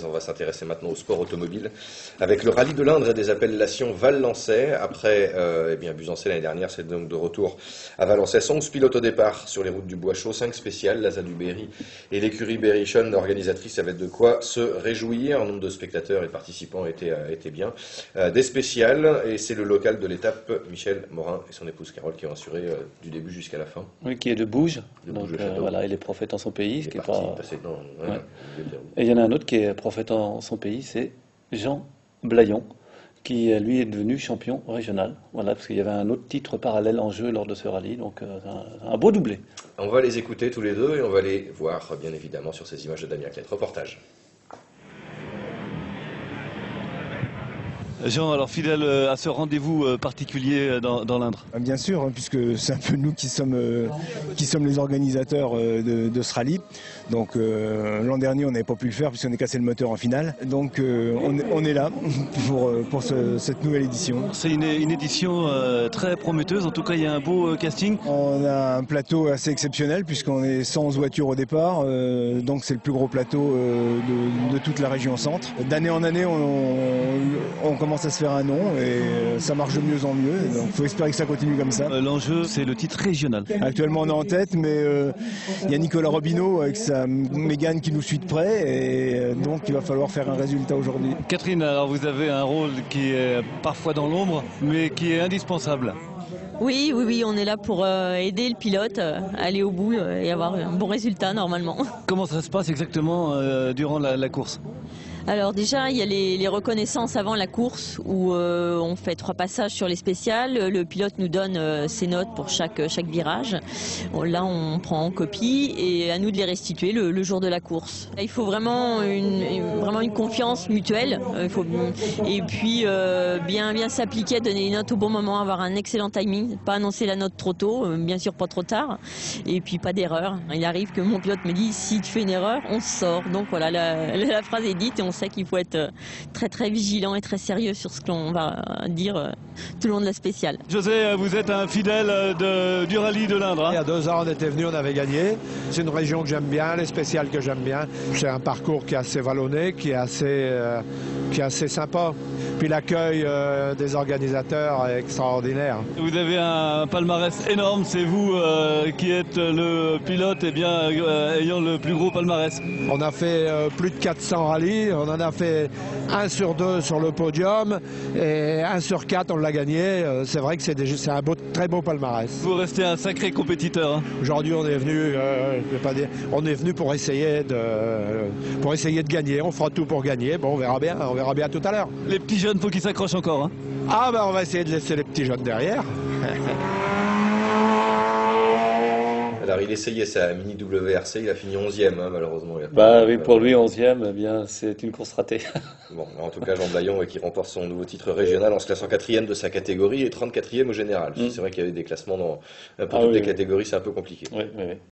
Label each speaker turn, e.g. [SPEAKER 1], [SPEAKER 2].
[SPEAKER 1] On va s'intéresser maintenant au sport automobile avec le rallye de l'Indre et des appellations Val-Lancais. Après Buzançais l'année dernière, c'est donc de retour à Valençay. 11 pilotes au départ sur les routes du Bois Chaud, 5 spéciales, l'Asa du Berry et l'écurie Berrichon, organisatrice, avec de quoi se réjouir. Un nombre de spectateurs et participants était bien. Des spéciales, et c'est le local de l'étape, Michel Morin et son épouse Carole, qui ont assuré du début jusqu'à la fin.
[SPEAKER 2] Oui, qui est de Bouges.
[SPEAKER 1] Donc,
[SPEAKER 2] voilà, il est prophète en son pays.
[SPEAKER 1] Il est passé dedans. Ouais.
[SPEAKER 2] Et il y en a un autre qui est prophète en son pays, c'est Jean Blayon, qui lui est devenu champion régional. Voilà, parce qu'il y avait un autre titre parallèle en jeu lors de ce rallye, donc un beau doublé.
[SPEAKER 1] On va les écouter tous les deux et on va les voir bien évidemment sur ces images de Damien Clette. Reportage.
[SPEAKER 3] Jean, alors fidèle à ce rendez-vous particulier dans l'Indre.
[SPEAKER 4] Bien sûr, puisque c'est un peu nous qui sommes les organisateurs de ce rallye. Donc l'an dernier, on n'avait pas pu le faire puisqu'on a cassé le moteur en finale. Donc on est là pour cette nouvelle édition.
[SPEAKER 3] C'est une édition très prometteuse, en tout cas il y a un beau casting.
[SPEAKER 4] On a un plateau assez exceptionnel puisqu'on est 111 voitures au départ. Donc c'est le plus gros plateau de toute la région centre. D'année en année, on commence à se faire un nom et ça marche de mieux en mieux, donc il faut espérer que ça continue comme ça.
[SPEAKER 3] L'enjeu, c'est le titre régional.
[SPEAKER 4] Actuellement on est en tête, mais il y a Nicolas Robineau avec sa Mégane qui nous suit de près, et donc il va falloir faire un résultat aujourd'hui.
[SPEAKER 3] Catherine, alors vous avez un rôle qui est parfois dans l'ombre, mais qui est indispensable.
[SPEAKER 5] Oui, on est là pour aider le pilote à aller au bout et avoir un bon résultat normalement.
[SPEAKER 3] Comment ça se passe exactement durant la course ?
[SPEAKER 5] Alors déjà, il y a les reconnaissances avant la course où on fait 3 passages sur les spéciales. Le pilote nous donne ses notes pour chaque virage. Là, on prend en copie et à nous de les restituer le jour de la course. Il faut vraiment une confiance mutuelle. Et puis bien s'appliquer, donner les notes au bon moment, avoir un excellent timing, pas annoncer la note trop tôt, bien sûr pas trop tard. Et puis pas d'erreur. Il arrive que mon pilote me dise si tu fais une erreur, on sort. Donc voilà, la phrase est dite et on sait qu'il faut être très vigilant et très sérieux sur ce qu'on va dire tout le long de la spéciale.
[SPEAKER 3] José, vous êtes un fidèle du rallye de l'Indre.
[SPEAKER 6] Il y a 2 ans, on était venu, on avait gagné. C'est une région que j'aime bien, les spéciales que j'aime bien. C'est un parcours qui est assez vallonné, qui est assez sympa. Puis l'accueil des organisateurs est extraordinaire.
[SPEAKER 3] Vous avez un palmarès énorme, c'est vous qui êtes le pilote ayant le plus gros palmarès.
[SPEAKER 6] On a fait plus de 400 rallyes, on en a fait 1 sur 2 sur le podium et 1 sur 4 on l'a gagné. C'est vrai que c'est un très beau palmarès.
[SPEAKER 3] Vous restez un sacré compétiteur. Hein.
[SPEAKER 6] Aujourd'hui on est venu, on est venu pour essayer de gagner. On fera tout pour gagner. Bon, on verra bien tout à l'heure.
[SPEAKER 3] Les petits jeunes, faut qu'ils s'accrochent encore. Hein.
[SPEAKER 6] Ah ben on va essayer de laisser les petits jeunes derrière.
[SPEAKER 1] Alors il essayait sa mini WRC, il a fini 11e malheureusement.
[SPEAKER 2] Oui, pour lui 11e, c'est une course ratée.
[SPEAKER 1] Bon, en tout cas Jean Blayon qui remporte son nouveau titre régional en se classant 4e de sa catégorie et 34e au général. C'est vrai qu'il y avait des classements dans toutes les catégories, c'est un peu compliqué.
[SPEAKER 2] Oui.